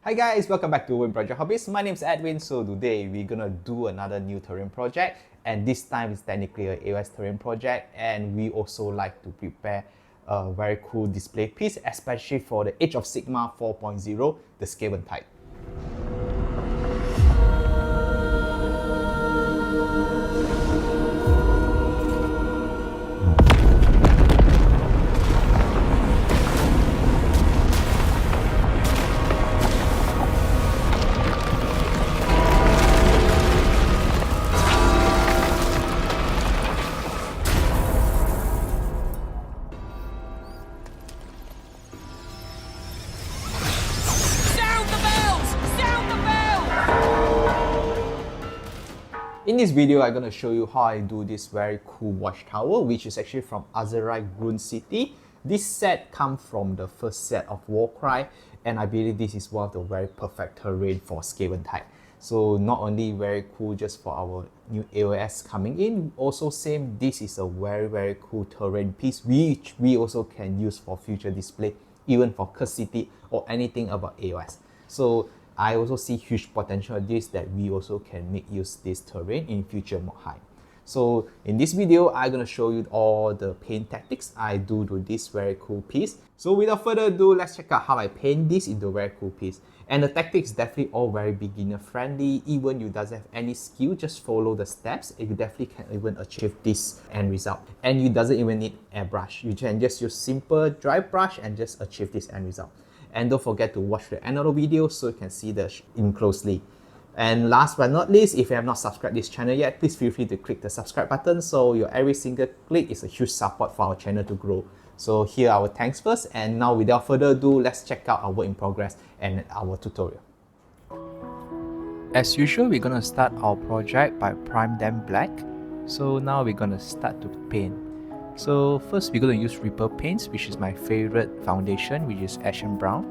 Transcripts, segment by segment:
Hi guys, welcome back to Wip Hobbies. My name is Edwin. So today we're gonna do another new terrain project, and this time it's technically an AOS terrain project, and we also like to prepare a very cool display piece, especially for the Age of Sigmar 4.0, the Skaventide. In this video, I'm going to show you how I do this very cool watchtower, which is actually from Azyrite Ruins City. This set comes from the first set of Warcry, and I believe this is one of the very perfect terrain for Skaventide. So not only very cool just for our new AOS coming in, also same, this is a very cool terrain piece which we also can use for future display, even for Cursecity or anything about AOS. So I also see huge potential of this, that we also can make use this terrain in future mod high. So in this video, I'm going to show you all the paint tactics I do to this very cool piece. So without further ado, let's check out how I paint this into a very cool piece. And the tactics definitely all very beginner friendly. Even you doesn't have any skill, just follow the steps and you definitely can even achieve this end result. And you doesn't even need airbrush. You can just use simple dry brush and just achieve this end result. And don't forget to watch the end of the video so you can see the in closely. And last but not least, if you have not subscribed this channel yet, please feel free to click the subscribe button, so your every single click is a huge support for our channel to grow. So here are our thanks first, and now without further ado, let's check out our work in progress and our tutorial. As usual, we're gonna start our project by prime them black. So now we're gonna start to paint. So first we're going to use Ripple paints, which is my favorite foundation, which is Ashen Brown.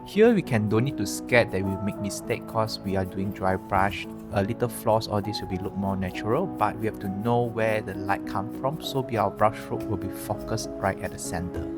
Here we don't need to scared that we make mistake because we are doing dry brush. A little flaws, all this will be look more natural, but we have to know where the light come from, so our brush stroke will be focused right at the center.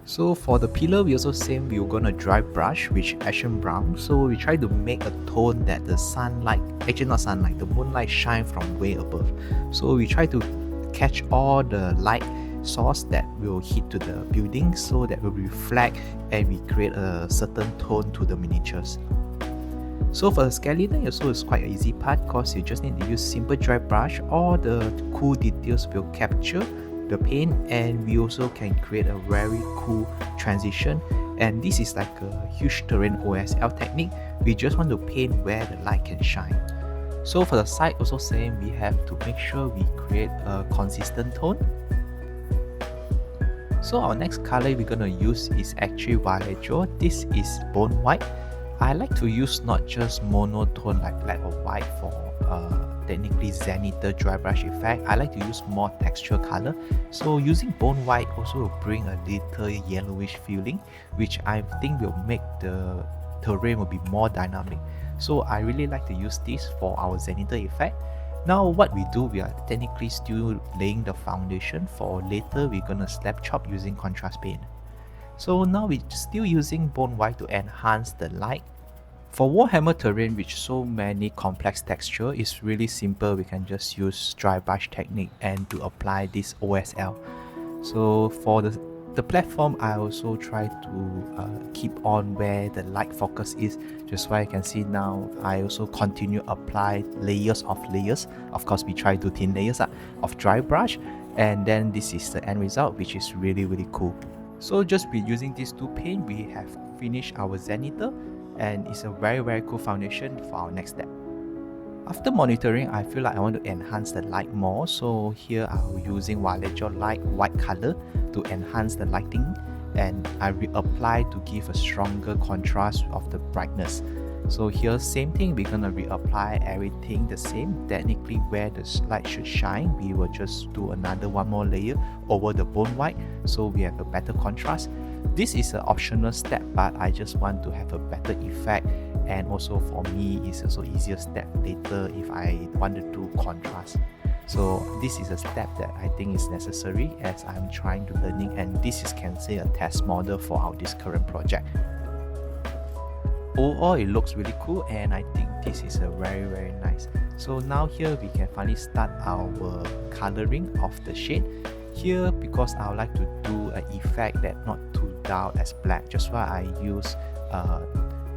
So for the pillar, we also same, we're gonna dry brush with Ashen Brown. So we try to make a tone that the sunlight, actually not sunlight, the moonlight shine from way above. So we try to catch all the light source that will hit to the building, so that will reflect and we create a certain tone to the miniatures. So for the skeleton also is quite an easy part, because you just need to use simple dry brush. All the cool details will capture the paint, and we also can create a very cool transition. And this is like a huge terrain OSL technique. We just want to paint where the light can shine. So for the side also same, we have to make sure we create a consistent tone. So our next color we're gonna use is actually violet. This is bone white. I like to use not just monotone like black or white for technically zenith dry brush effect. I like to use more texture color. So using bone white also will bring a little yellowish feeling, which I think will make the terrain will be more dynamic. So I really like to use this for our zenith effect. Now what we do, we are technically still laying the foundation. For later we're gonna slap chop using contrast paint. So now we're still using bone white to enhance the light. For Warhammer terrain with so many complex texture, it's really simple. We can just use dry brush technique and to apply this OSL. So for the platform, I also try to keep on where the light focus is. Just why you can see now, I also continue apply layers of layers. Of course, we try to thin layers of dry brush, and then this is the end result, which is really cool. So just with using these two paint, we have finished our zenith, and it's a very cool foundation for our next step. After monitoring, I feel like I want to enhance the light more. So here I'm using violet light white color to enhance the lighting, and I reapply to give a stronger contrast of the brightness. So here same thing, we're gonna reapply everything the same. Technically where the light should shine, we will just do one more layer over the bone white, so we have a better contrast. This is an optional step, but I just want to have a better effect, and also for me it's also easier step later if I want to do contrast. So this is a step that I think is necessary as I'm trying to learning, and this is, can say, a test model for this current project. Overall, it looks really cool, and I think this is a very nice. So now here we can finally start our coloring of the shade. Here, because I would like to do an effect that not too dull as black, just why I use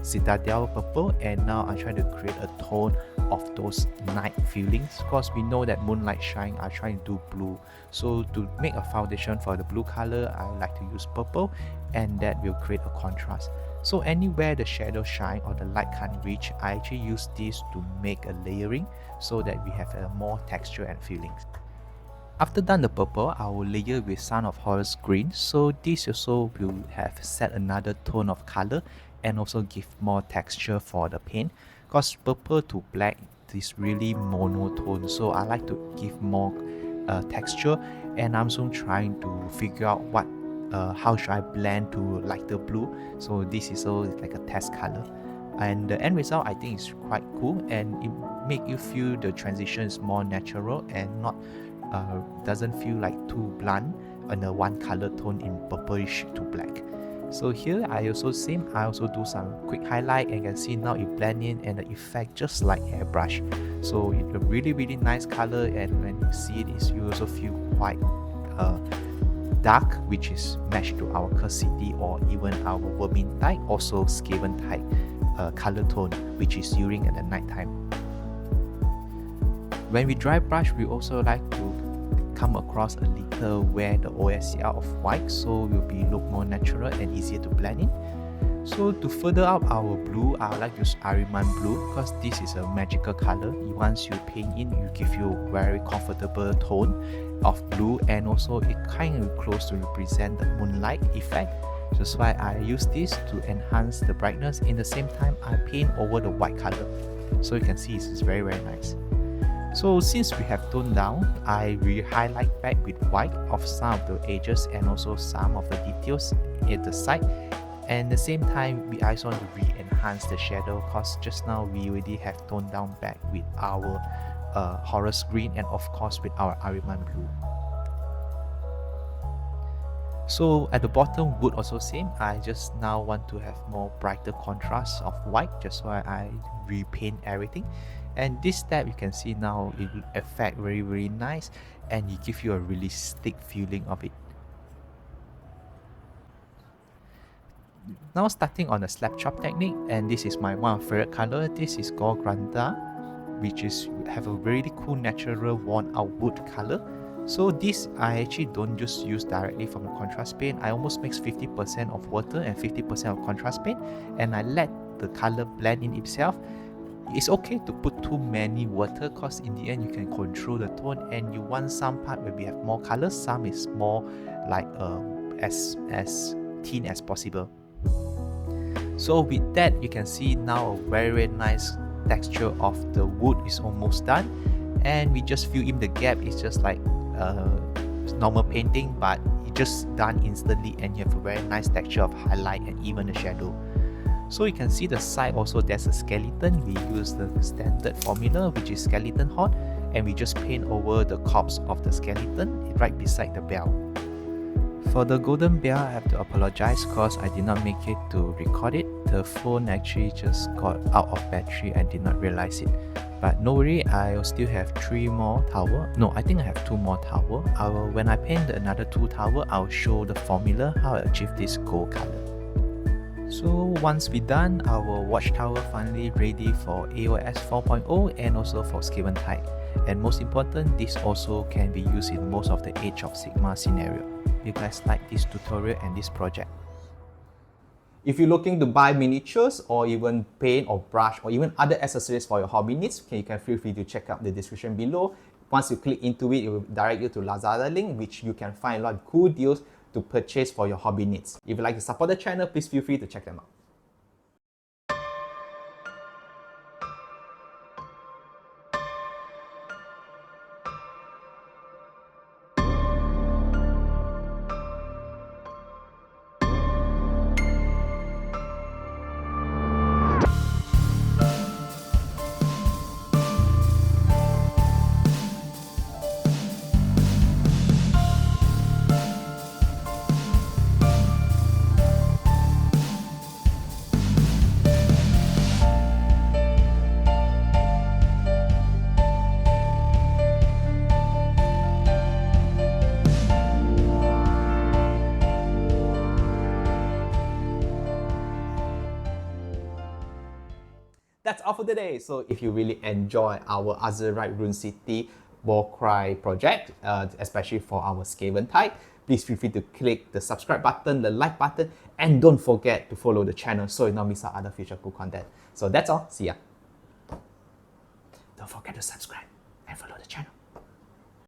Citadel purple, and now I try to create a tone of those night feelings, because we know that moonlight shine, I try to do blue. So to make a foundation for the blue color, I like to use purple, and that will create a contrast. So anywhere the shadow shine or the light can't reach, I actually use this to make a layering so that we have a more texture and feelings. After done the purple, I will layer with Son of Horus green, so this also will have set another tone of color and also give more texture for the paint, because purple to black is really monotone, so I like to give more texture, and I'm also trying to figure out what how should I blend to lighter blue. So this is also like a test color, and the end result I think is quite cool, and it make you feel the transition is more natural and not doesn't feel like too blunt on a one color tone in purplish to black. So here I also do some quick highlight, and you can see now it blend in and the effect just like airbrush. So it's a really nice color, and when you see it, you also feel quite dark, which is matched to our Cursecity or even our Vermintide, also Skaventide color tone, which is during at the night time. When we dry brush, we also like to come across a little where the OSCR of white, so it will be look more natural and easier to blend in. So to further up our blue, I like to use Ahriman blue, because this is a magical color. Once you paint in, it give you a very comfortable tone of blue, and also it kind of close to represent the moonlight effect. That's why I use this to enhance the brightness. In the same time, I paint over the white color, so you can see it's very nice. So since we have toned down, I will highlight back with white of some of the edges and also some of the details at the side. And at the same time, we also want to re-enhance the shadow, because just now we already have toned down back with our Horus green, and of course with our Ahriman blue. So at the bottom, wood also same. I just now want to have more brighter contrast of white, just why I repaint everything. And this step, you can see now it will affect very nice, and it give you a realistic feeling of it. Now starting on the slapchop technique, and this is my one of favorite color. This is called Granda, which is have a really cool natural worn out wood color. So this I actually don't just use directly from the contrast paint. I almost mix 50% of water and 50% of contrast paint, and I let the color blend in itself. It's okay to put too many water, because in the end you can control the tone, and you want some part where we have more colors, some is more like as thin as possible. So with that, you can see now a very nice texture of the wood is almost done, and we just fill in the gap. It's just like normal painting, but it just done instantly, and you have a very nice texture of highlight and even the shadow. So you can see the side also, there's a skeleton. We use the standard formula, which is skeleton hot, and we just paint over the corpse of the skeleton right beside the bell. For the golden bell, I have to apologize because I did not make it to record it. The phone actually just got out of battery and did not realize it. But no worry, I'll still have 3 more tower. No, I think I have 2 more tower. When I paint another 2 tower, I'll show the formula how I achieve this gold color. So once we're done, our watchtower finally ready for AOS 4.0 and also for Skaventide. And most important, this also can be used in most of the Age of Sigmar scenario. You guys like this tutorial and this project? If you're looking to buy miniatures or even paint or brush or even other accessories for your hobby needs, you can feel free to check out the description below. Once you click into it, it will direct you to Lazada link, which you can find a lot of cool deals to purchase for your hobby needs. If you'd like to support the channel, please feel free to check them out. That's all for today. So if you really enjoy our Azyrite Ruins City Warcry project, especially for our Skaventide, please feel free to click the subscribe button, the like button, and don't forget to follow the channel so you don't miss out other future cool content. So that's all. See ya. Don't forget to subscribe and follow the channel.